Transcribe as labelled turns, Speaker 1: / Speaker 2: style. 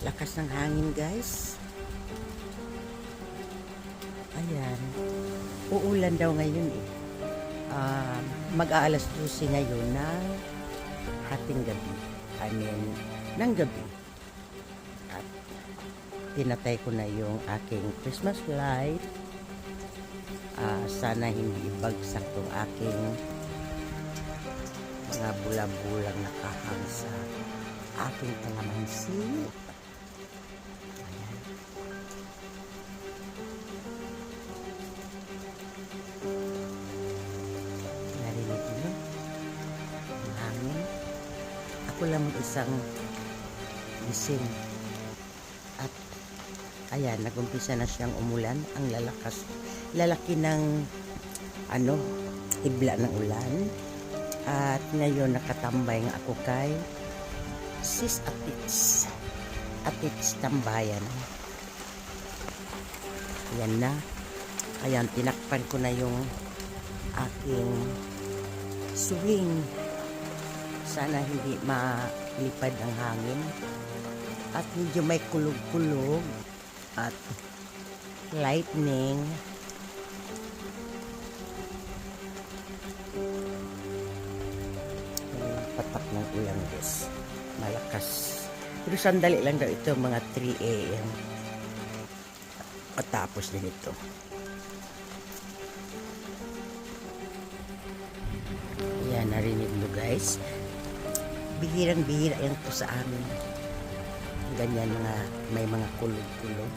Speaker 1: Lakas ng hangin, guys. Ayan. Uulan daw ngayon eh. Mag-aalas 12 ngayon ng hating gabi. Ng gabi. At tinatay ko na yung aking Christmas light. Sana hindi ibagsak tong aking mga bula-bulang nakahang sa aking kalamansi. Ayan. Narinig niyo? Ang hangin. Ako lang isang gising. At ayan, nagumpisa na siyang umulan. Ang lalaki ng hibla ng ulan. At ngayon nakatambay nga ako kay Sis Atits tambayan. Yan na. Ayan, tinakpan ko na yung aking swing. Sana hindi malipad ang hangin. At medyo may kulog-kulog at lightning. Patak ng ulan, guys. Malakas. Pero sandali lang daw ito, mga 3 a.m. At tapos din ito. Ayan, narinig mo, guys. Bihirang-bihira yan po sa amin. Ganyan, may mga kulog-kulog.